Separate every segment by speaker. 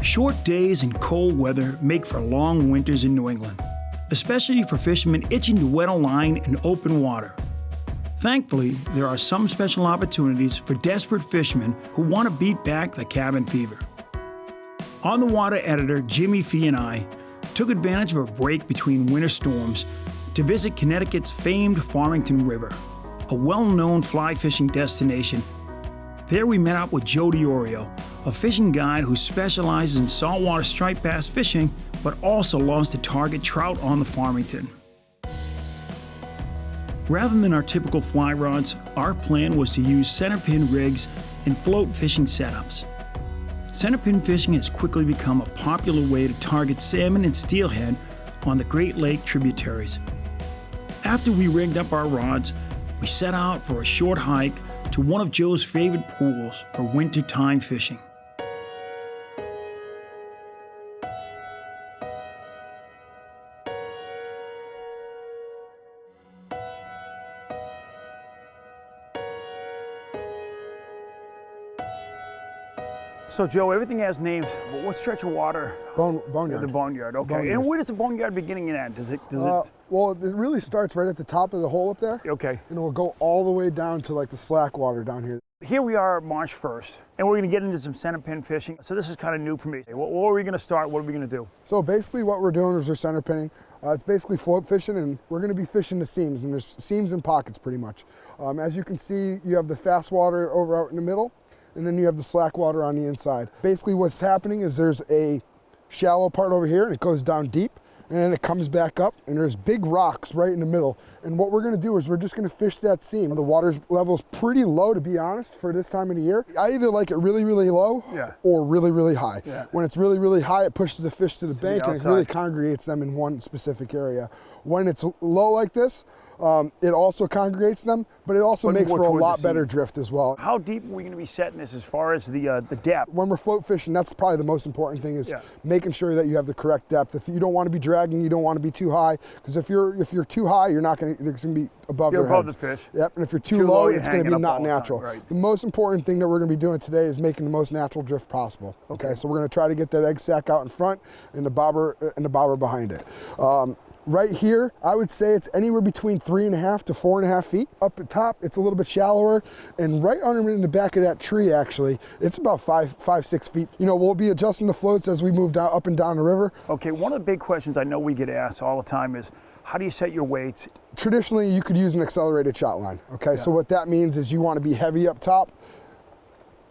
Speaker 1: Short days and cold weather make for long winters in New England, especially for fishermen itching to wet a line in open water. Thankfully, there are some special opportunities for desperate fishermen who want to beat back the cabin fever. On the Water editor Jimmy Fee and I took advantage of a break between winter storms to visit Connecticut's famed Farmington River, a well-known fly fishing destination. There we met up with Joe Diorio, a fishing guide who specializes in saltwater striped bass fishing, but also loves to target trout on the Farmington. Rather than our typical fly rods, our plan was to use centerpin rigs and float fishing setups. Centerpin fishing has quickly become a popular way to target salmon and steelhead on the Great Lake tributaries. After we rigged up our rods, we set out for a short hike to one of Joe's favorite pools for wintertime fishing. So Joe, everything has names. What stretch of water?
Speaker 2: Boneyard.
Speaker 1: The boneyard, okay.
Speaker 2: Boneyard.
Speaker 1: And where does the boneyard begin and end? Does it?
Speaker 2: Well, it really starts right at the top of the hole up there.
Speaker 1: Okay.
Speaker 2: And it will go all the way down to like the slack water down here.
Speaker 1: Here we are March 1st, and we're gonna get into some centerpin fishing. So this is kind of new for me. What are we gonna start? What are we gonna do?
Speaker 2: So basically what we're doing is we're centerpinning. It's basically float fishing, and we're gonna be fishing the seams, and there's seams and pockets pretty much. As you can see, you have the fast water over out in the middle, and then you have the slack water on the inside. Basically what's happening is there's a shallow part over here, and it goes down deep, and then it comes back up, and there's big rocks right in the middle. And what we're gonna do is we're just gonna fish that seam. The water level's pretty low, to be honest, for this time of the year. I either like it really, really low, or really, really high.
Speaker 1: Yeah.
Speaker 2: When it's really, really high, it pushes the fish to the bank, and it really congregates them in one specific area. When it's low like this, it also congregates them, but it also makes for a lot better drift as well.
Speaker 1: How deep are we going to be setting this as far as the depth?
Speaker 2: When we're float fishing, that's probably the most important thing, is making sure that you have the correct depth. If you don't want to be dragging, you don't want to be too high, because if you're too high, you're going to be above their heads.
Speaker 1: The fish.
Speaker 2: Yep, and if you're too low, it's going to be not
Speaker 1: all
Speaker 2: natural.
Speaker 1: the time, right.
Speaker 2: The most important thing that we're going to be doing today is making the most natural drift possible. Okay, so we're going to try to get that egg sac out in front and the bobber behind it. Right here, I would say it's anywhere between 3.5 to 4.5 feet. Up at top, it's a little bit shallower, and right under in the back of that tree, actually, it's about 5-6 feet. You know, we'll be adjusting the floats as we move down, up and down the river.
Speaker 1: Okay, one of the big questions I know we get asked all the time is, how do you set your weights?
Speaker 2: Traditionally, you could use an accelerated shot line. Okay, so what that means is you want to be heavy up top,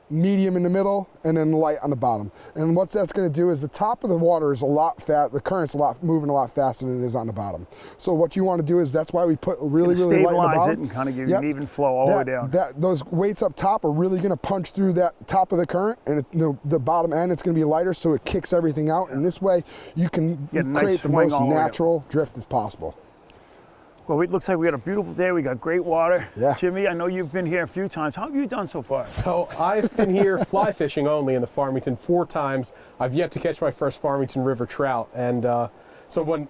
Speaker 2: medium in the middle, and then light on the bottom. And what that's going to do is the top of the water is the current's moving a lot faster than it is on the bottom. So what you want to do is, that's why we put really, really light on the bottom.
Speaker 1: Stabilize it and kind of give you an even flow all the way down.
Speaker 2: Those weights up top are really going to punch through that top of the current, and the bottom end, it's going to be lighter, so it kicks everything out. And this way, you can create the most natural drift as possible.
Speaker 1: Well, it looks like we got a beautiful day. We got great water.
Speaker 2: Yeah.
Speaker 1: Jimmy, I know you've been here a few times. How have you done so far?
Speaker 3: So I've been here fly fishing only in the Farmington 4 times. I've yet to catch my first Farmington River trout. And so when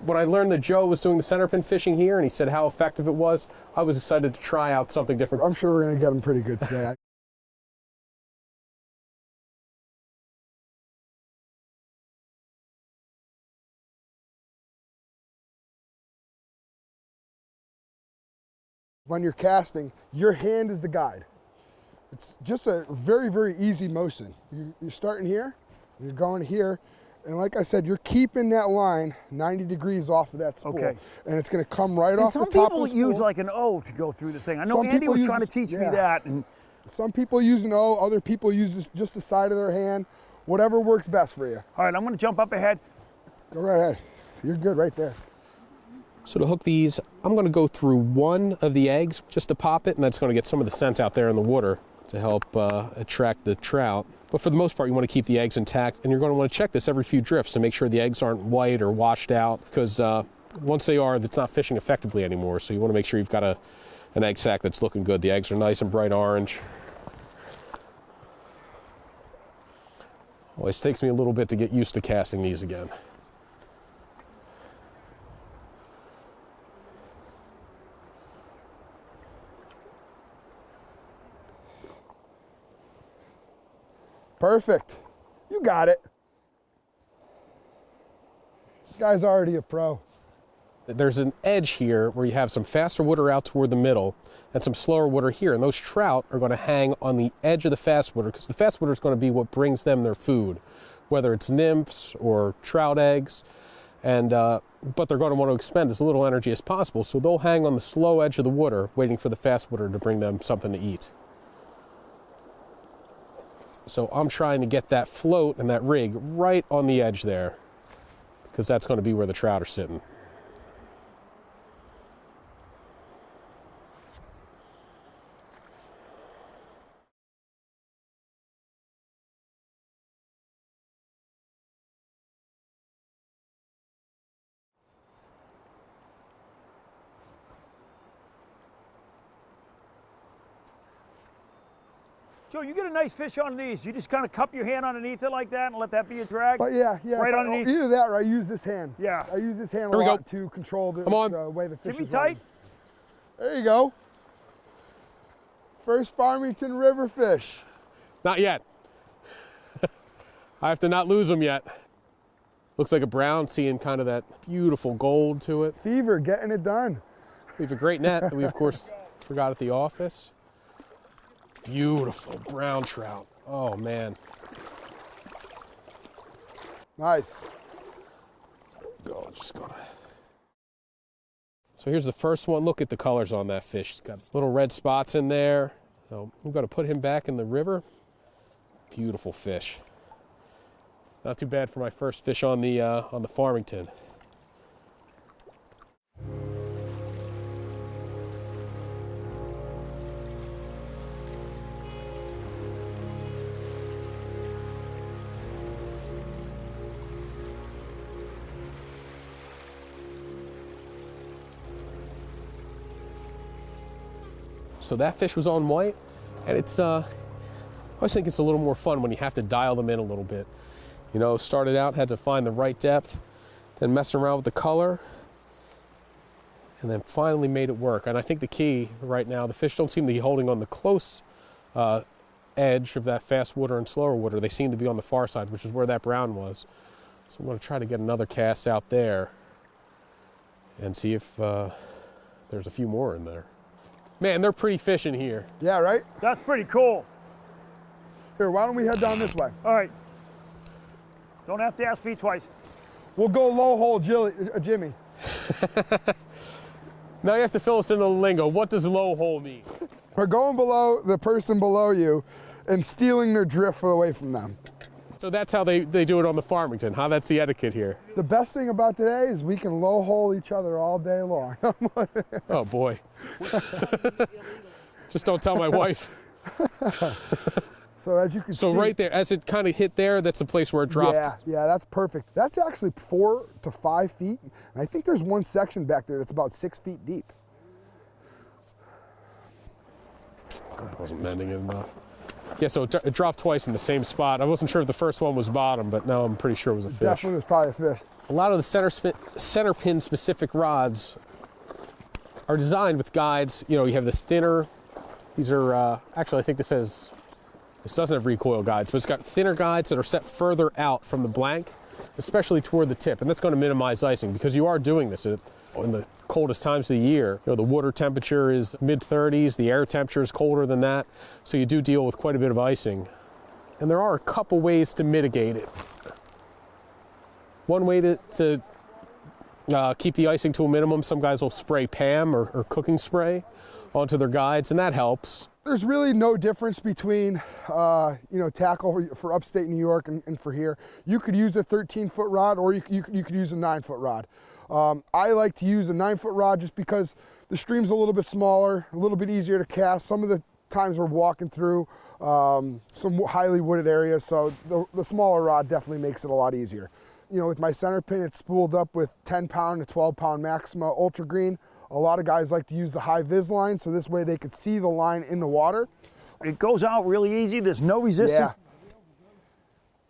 Speaker 3: I learned that Joe was doing the centerpin fishing here, and he said how effective it was, I was excited to try out something different.
Speaker 2: I'm sure we're going to get them pretty good today. When you're casting, your hand is the guide. It's just a very, very easy motion. You're starting here, you're going here, and like I said, you're keeping that line 90 degrees off of that spool. Okay. And it's going to come right off the top of the spool.
Speaker 1: Some people use like an O to go through the thing. I know Andy was trying to teach me that. And
Speaker 2: some people use an O, other people use just the side of their hand. Whatever works best for you.
Speaker 1: All right, I'm going to jump up ahead.
Speaker 2: Go right ahead. You're good right there.
Speaker 3: So to hook these, I'm going to go through one of the eggs just to pop it, and that's going to get some of the scent out there in the water to help attract the trout. But for the most part, you want to keep the eggs intact, and you're going to want to check this every few drifts to make sure the eggs aren't white or washed out, because once they are, it's not fishing effectively anymore. So you want to make sure you've got an egg sac that's looking good. The eggs are nice and bright orange. Always takes me a little bit to get used to casting these again.
Speaker 2: Perfect. You got it. Guy's already a pro.
Speaker 3: There's an edge here where you have some faster water out toward the middle and some slower water here, and those trout are going to hang on the edge of the fast water because the fast water is going to be what brings them their food, whether it's nymphs or trout eggs, and but they're going to want to expend as little energy as possible, so they'll hang on the slow edge of the water waiting for the fast water to bring them something to eat. So I'm trying to get that float and that rig right on the edge there because that's going to be where the trout are sitting.
Speaker 1: Joe, you get a nice fish on these. You just kind of cup your hand underneath it like that and let that be a drag.
Speaker 2: But yeah,
Speaker 1: Right underneath.
Speaker 2: Either that or I use this hand.
Speaker 1: Yeah.
Speaker 2: I use this hand
Speaker 3: Here
Speaker 2: a
Speaker 3: we
Speaker 2: lot
Speaker 3: go.
Speaker 2: to control the way the fish
Speaker 1: Give me
Speaker 2: is
Speaker 1: tight.
Speaker 2: running. There you go. First Farmington River fish.
Speaker 3: Not yet. I have to not lose them yet. Looks like a brown, seeing kind of that beautiful gold to it.
Speaker 2: Fever, getting it done.
Speaker 3: We have a great net that we, of course, forgot at the office. Beautiful brown trout. Oh, man.
Speaker 2: Nice.
Speaker 3: Go, just gonna. So here's the first one. Look at the colors on that fish. It's got little red spots in there. So I'm going to put him back in the river. Beautiful fish. Not too bad for my first fish on the Farmington. So that fish was on white, and it's, I always think it's a little more fun when you have to dial them in a little bit. You know, started out, had to find the right depth, then messing around with the color, and then finally made it work. And I think the key right now, the fish don't seem to be holding on the close edge of that fast water and slower water. They seem to be on the far side, which is where that brown was. So I'm going to try to get another cast out there and see if there's a few more in there. Man, they're pretty fishing here.
Speaker 2: Yeah, right?
Speaker 1: That's pretty cool.
Speaker 2: Here, why don't we head down this way?
Speaker 1: All right. Don't have to ask me twice.
Speaker 2: We'll go low hole Jimmy.
Speaker 3: Now you have to fill us in the lingo. What does low hole mean?
Speaker 2: We're going below the person below you and stealing their drift away from them.
Speaker 3: So that's how they do it on the Farmington, huh? That's the etiquette here.
Speaker 2: The best thing about today is we can low hole each other all day long.
Speaker 3: Oh boy. Just don't tell my wife.
Speaker 2: So as you can see.
Speaker 3: So right there, as it kind of hit there, that's the place where it dropped.
Speaker 2: Yeah, that's perfect. That's actually 4 to 5 feet. And I think there's one section back there that's about 6 feet deep.
Speaker 3: I wasn't bending it enough. Yeah, so it dropped twice in the same spot. I wasn't sure if the first one was bottom, but now I'm pretty sure it was a fish.
Speaker 2: Definitely was probably a fish.
Speaker 3: A lot of the center pin specific rods are designed with guides. You know, you have the thinner, these are, actually I think this doesn't have recoil guides, but it's got thinner guides that are set further out from the blank, especially toward the tip, and that's going to minimize icing because you are doing this in the coldest times of the year. You know, the water temperature is mid-30s, the air temperature is colder than that, so you do deal with quite a bit of icing. And there are a couple ways to mitigate it. One way to keep the icing to a minimum, some guys will spray PAM or cooking spray onto their guides, and that helps.
Speaker 2: There's really no difference between, tackle for upstate New York and for here. You could use a 13-foot rod, or you could use a 9-foot rod. I like to use a 9-foot rod just because the stream's a little bit smaller, a little bit easier to cast. Some of the times we're walking through some highly wooded areas, so the smaller rod definitely makes it a lot easier. You know, with my center pin, it's spooled up with 10-pound to 12-pound Maxima Ultra Green. A lot of guys like to use the high vis line, so this way they could see the line in the water.
Speaker 1: It goes out really easy. There's no resistance.
Speaker 2: Yeah.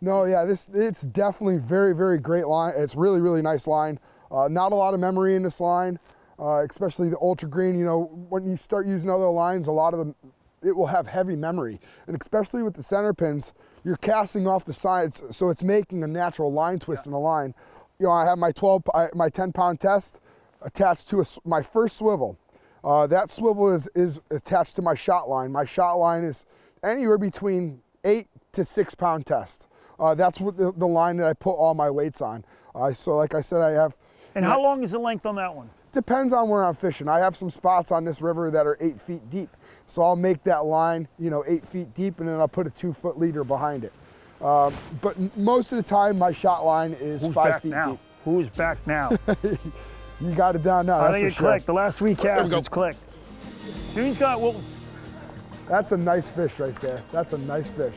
Speaker 2: No, yeah, it's definitely very, very great line. It's really, really nice line. Not a lot of memory in this line, especially the Ultra Green. You know, when you start using other lines, a lot of them, it will have heavy memory. And especially with the center pins, you're casting off the sides, so it's making a natural line twist in the line. you know, I have my 10-pound test attached to my first swivel. That swivel is attached to my shot line. My shot line is anywhere between 8 to 6 pound test. That's what the line that I put all my weights on. So like I said, I have.
Speaker 1: And how long is the length on that one?
Speaker 2: Depends on where I'm fishing. I have some spots on this river that are 8 feet deep. So I'll make that line, you know, 8 feet deep, and then I'll put a 2-foot leader behind it. But most of the time, my shot line is 5 feet deep.
Speaker 1: Who's back now?
Speaker 2: You got it down now.
Speaker 1: I think it clicked. The last 3 casts, it's clicked. Jimmy's got, well,
Speaker 2: that's a nice fish right there. That's a nice fish.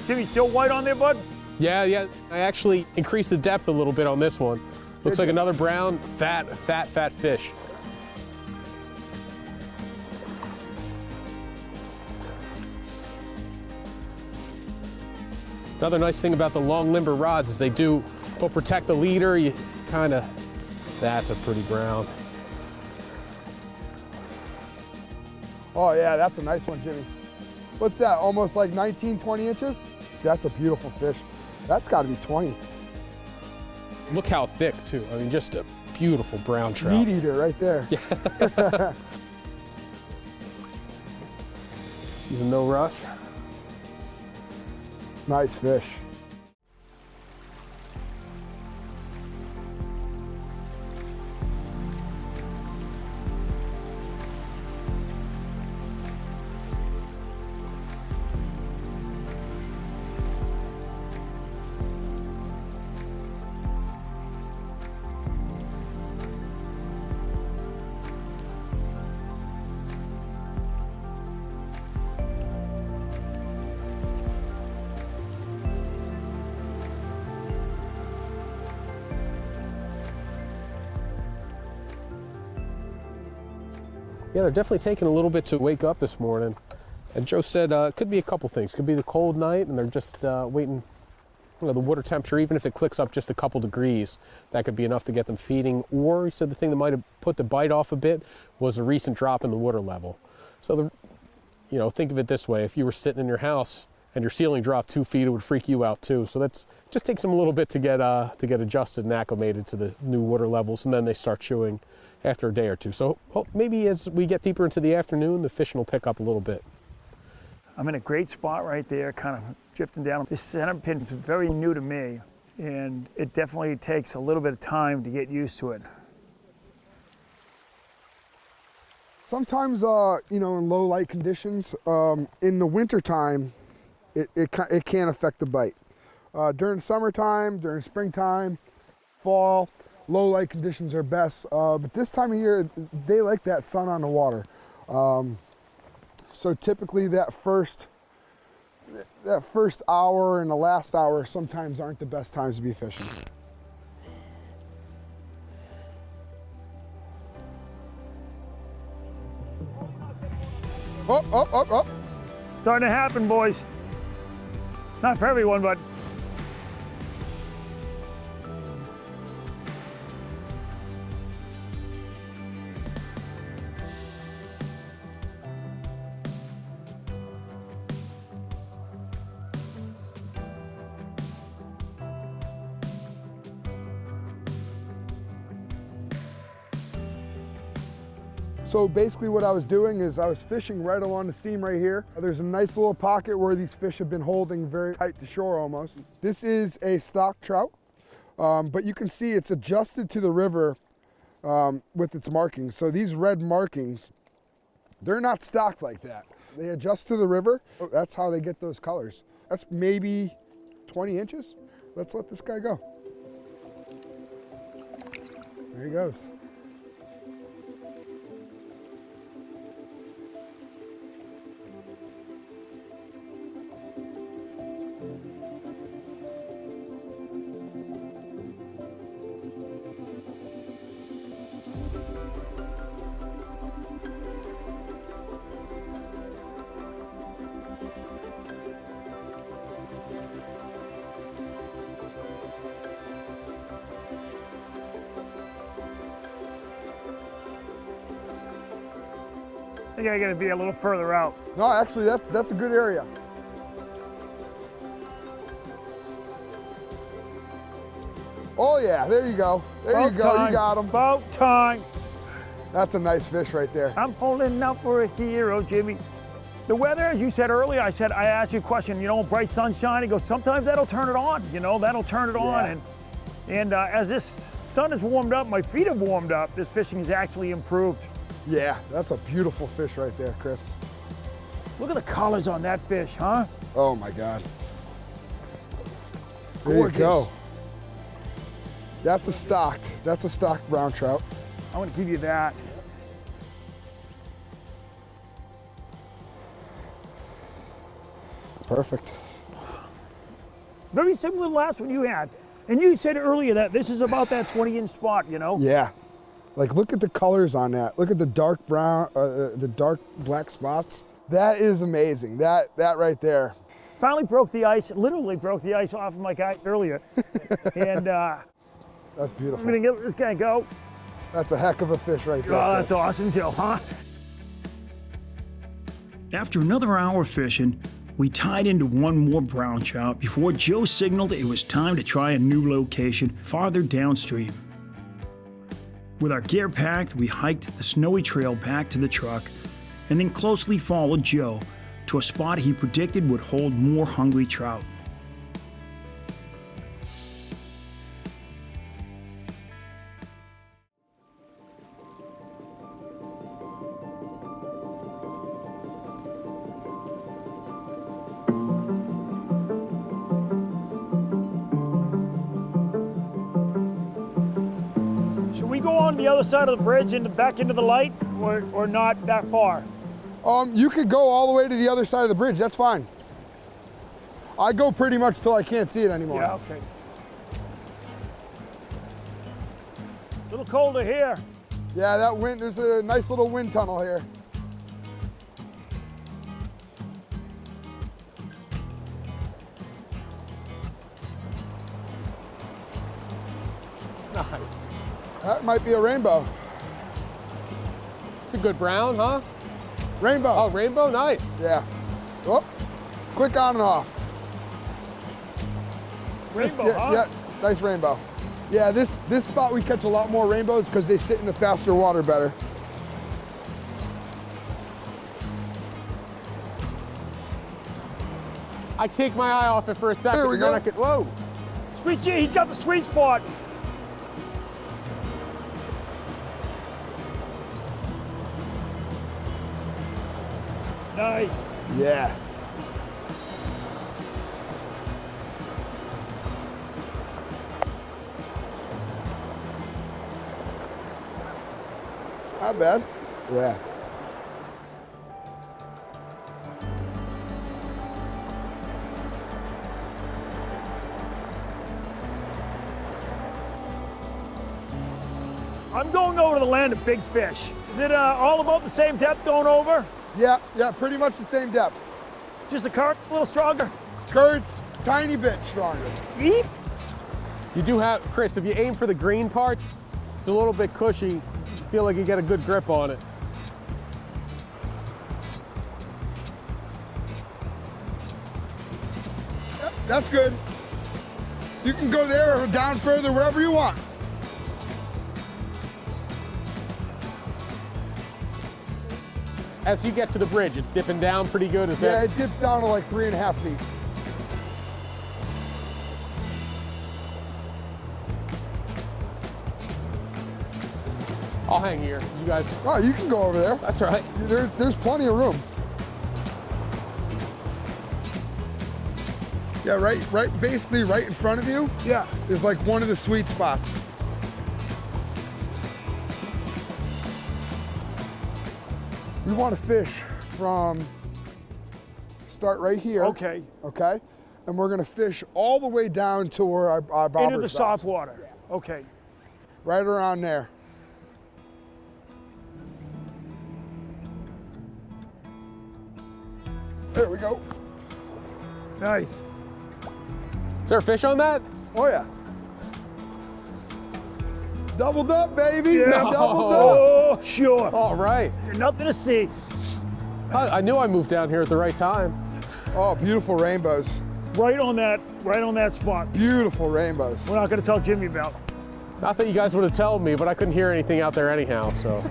Speaker 1: Jimmy, still white on there, bud?
Speaker 3: Yeah. I actually increased the depth a little bit on this one. Looks like another brown, fat fish. Another nice thing about the long limber rods is they'll protect the leader. You kind of, that's a pretty brown.
Speaker 2: Oh yeah, that's a nice one, Jimmy. What's that, almost like 19, 20 inches? That's a beautiful fish. That's gotta be 20.
Speaker 3: Look how thick too. I mean, just a beautiful brown trout.
Speaker 2: Meat eater right there.
Speaker 3: Yeah. He's in no rush.
Speaker 2: Nice fish.
Speaker 3: Yeah, they're definitely taking a little bit to wake up this morning. And Joe said it could be a couple things. Could be the cold night and they're just waiting, you know, the water temperature, even if it clicks up just a couple degrees, that could be enough to get them feeding. Or he said the thing that might have put the bite off a bit was a recent drop in the water level. So, you know, think of it this way. If you were sitting in your house and your ceiling dropped 2 feet, it would freak you out too. So that's just takes them a little bit to get adjusted and acclimated to the new water levels, and then they start chewing after a day or two. So maybe as we get deeper into the afternoon, the fishing will pick up a little bit.
Speaker 1: I'm in a great spot right there, kind of drifting down. This center pin is very new to me, and it definitely takes a little bit of time to get used to it.
Speaker 2: Sometimes, you know, in low light conditions, in the wintertime, it can affect the bite. During summertime, during springtime, fall, low light conditions are best. But this time of year, they like that sun on the water. So typically that first hour and the last hour sometimes aren't the best times to be fishing. Oh.
Speaker 1: Starting to happen, boys. Not for everyone, but
Speaker 2: So basically what I was doing is I was fishing right along the seam right here. There's a nice little pocket where these fish have been holding very tight to shore almost. This is a stock trout, but you can see it's adjusted to the river with its markings. So these red markings, they're not stocked like that. They adjust to the river. That's how they get those colors. That's maybe 20 inches. Let's let this guy go. There he goes.
Speaker 1: I think I gotta be a little further out.
Speaker 2: No, actually, that's a good area. Oh yeah, there you go. There you go, you got him.
Speaker 1: About time.
Speaker 2: That's a nice fish right there.
Speaker 1: I'm holding out for a hero, Jimmy. The weather, as you said earlier, I asked you a question, you know, bright sunshine, he goes, sometimes that'll turn it on, you know, that'll turn it on. And as this sun has warmed up, my feet have warmed up, this fishing has actually improved.
Speaker 2: Yeah, that's a beautiful fish right there, Chris.
Speaker 1: Look at the colors on that fish, huh?
Speaker 2: Oh my God. There
Speaker 1: Gorgeous.
Speaker 2: you go. That's a stocked brown trout.
Speaker 1: I want to give you that.
Speaker 2: Perfect.
Speaker 1: Very similar to the last one you had. And you said earlier that this is about that 20-inch spot, you know?
Speaker 2: Yeah. Like, look at the colors on that. Look at the dark brown, the dark black spots. That is amazing. That right there.
Speaker 1: Finally broke the ice, literally broke the ice off of my guy earlier. And
Speaker 2: That's beautiful.
Speaker 1: I'm gonna let this guy go.
Speaker 2: That's a heck of a fish right there.
Speaker 1: Oh, that's
Speaker 2: Chris.
Speaker 1: awesome, Joe, huh? After another hour fishing, we tied into one more brown trout before Joe signaled it was time to try a new location farther downstream. With our gear packed, we hiked the snowy trail back to the truck and then closely followed Joe to a spot he predicted would hold more hungry trout. Should we go on the other side of the bridge and back into the light, or not that far?
Speaker 2: You could go all the way to the other side of the bridge. That's fine. I go pretty much till I can't see it anymore.
Speaker 1: Yeah, okay. A little colder here.
Speaker 2: Yeah, that wind, there's a nice little wind tunnel here.
Speaker 3: Nice.
Speaker 2: That might be a rainbow.
Speaker 3: It's a good brown, huh?
Speaker 2: Rainbow.
Speaker 3: Oh, rainbow, nice.
Speaker 2: Yeah. Oh, quick on and off.
Speaker 1: Rainbow,
Speaker 2: Yeah,
Speaker 1: huh?
Speaker 2: yeah, nice rainbow. Yeah, this spot we catch a lot more rainbows because they sit in the faster water better.
Speaker 3: I take my eye off it for a second.
Speaker 2: There we
Speaker 3: and then
Speaker 2: go.
Speaker 3: I could, whoa.
Speaker 1: Sweet G, he's got the sweet spot. Nice.
Speaker 2: Yeah. Not bad. Yeah.
Speaker 1: I'm going over to the land of big fish. Is it all about the same depth going over?
Speaker 2: Yeah, pretty much the same depth.
Speaker 1: Just the current a little stronger?
Speaker 2: Current's tiny bit stronger.
Speaker 1: Eep.
Speaker 3: You do have, Chris, if you aim for the green parts, it's a little bit cushy. You feel like you get a good grip on it.
Speaker 2: Yep, that's good. You can go there or down further, wherever you want.
Speaker 3: As you get to the bridge, it's dipping down pretty good, is
Speaker 2: Yeah,
Speaker 3: that?
Speaker 2: it dips down to like 3.5 feet.
Speaker 3: I'll hang here. You guys,
Speaker 2: Oh, you can go over there.
Speaker 3: that's all right.
Speaker 2: There's plenty of room. Yeah, basically right in front of you
Speaker 1: Yeah.
Speaker 2: is like one of the sweet spots. We want to fish from, start right here.
Speaker 1: Okay.
Speaker 2: Okay? And we're going to fish all the way down to where our bobbers
Speaker 1: Into the
Speaker 2: stop.
Speaker 1: soft water. Okay.
Speaker 2: Right around there. There we go.
Speaker 1: Nice.
Speaker 3: Is there a fish on that?
Speaker 2: Oh yeah. Doubled up, baby.
Speaker 1: Yeah.
Speaker 2: Doubled up.
Speaker 1: Oh, sure.
Speaker 3: All right.
Speaker 1: You're nothing to see.
Speaker 3: I knew I moved down here at the right time.
Speaker 2: Oh, beautiful rainbows.
Speaker 1: right on that spot.
Speaker 2: Beautiful rainbows.
Speaker 1: We're not going to tell Jimmy about.
Speaker 3: Not that you guys would have told me, but I couldn't hear anything out there anyhow, so.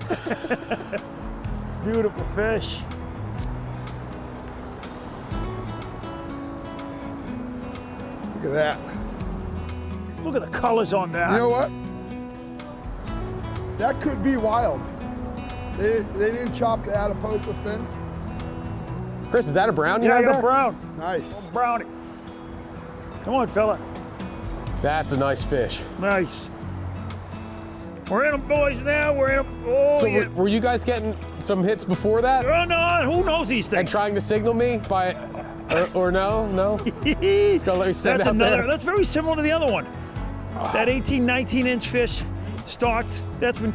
Speaker 1: Beautiful fish.
Speaker 2: Look at that.
Speaker 1: Look at the colors on that.
Speaker 2: You know what? That could be wild. They didn't chop the adiposa fin.
Speaker 3: Chris, is that a brown you
Speaker 1: Yeah, I
Speaker 3: have
Speaker 1: got
Speaker 3: there?
Speaker 1: brown.
Speaker 2: Nice.
Speaker 1: Brownie. Come on, fella.
Speaker 3: That's a nice fish.
Speaker 1: Nice. We're in them, boys, now. We're in them. Oh,
Speaker 3: So
Speaker 1: yeah.
Speaker 3: were you guys getting some hits before that?
Speaker 1: Oh, no, who knows these
Speaker 3: And
Speaker 1: things?
Speaker 3: trying to signal me by, or no? No? Just gonna let me sit
Speaker 1: That's
Speaker 3: out
Speaker 1: another.
Speaker 3: there.
Speaker 1: That's very similar to the other one. That 18, 19-inch fish stalked. That's been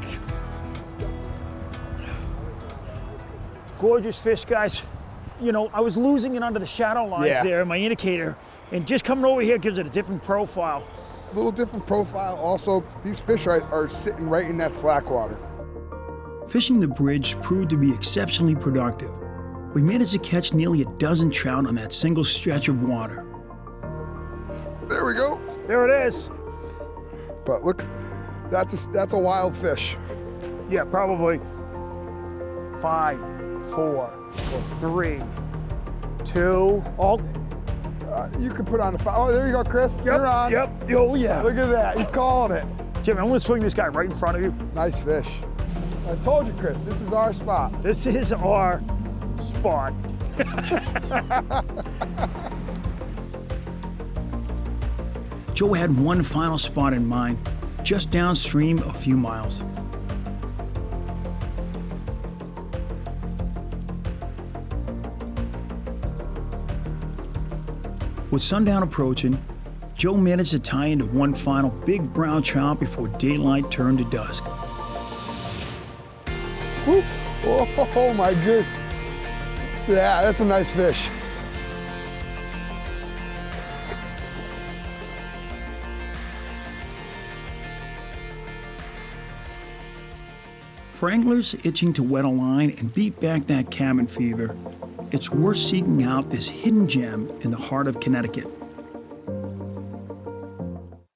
Speaker 1: gorgeous fish, guys. You know, I was losing it under the shadow lines there, my indicator, and just coming over here gives it a different profile.
Speaker 2: A little different profile. Also, these fish are sitting right in that slack water.
Speaker 1: Fishing the bridge proved to be exceptionally productive. We managed to catch nearly a dozen trout on that single stretch of water.
Speaker 2: There we go.
Speaker 1: There it is.
Speaker 2: But look, that's a wild fish.
Speaker 1: Yeah, probably 5, 4, 3, 2. Oh,
Speaker 2: You could put on the fire. Oh, there you go, Chris.
Speaker 1: yep,
Speaker 2: You're on.
Speaker 1: yep. Oh, yeah.
Speaker 2: Look at that. You're calling it.
Speaker 1: Jimmy, I'm going to swing this guy right in front of you.
Speaker 2: Nice fish. I told you, Chris, this is our spot.
Speaker 1: This is our spot. Joe had one final spot in mind, just downstream a few miles. With sundown approaching, Joe managed to tie into one final big brown trout before daylight turned to dusk.
Speaker 2: Whoop. Oh my good. Yeah, that's a nice fish.
Speaker 1: For anglers itching to wet a line and beat back that cabin fever, it's worth seeking out this hidden gem in the heart of Connecticut.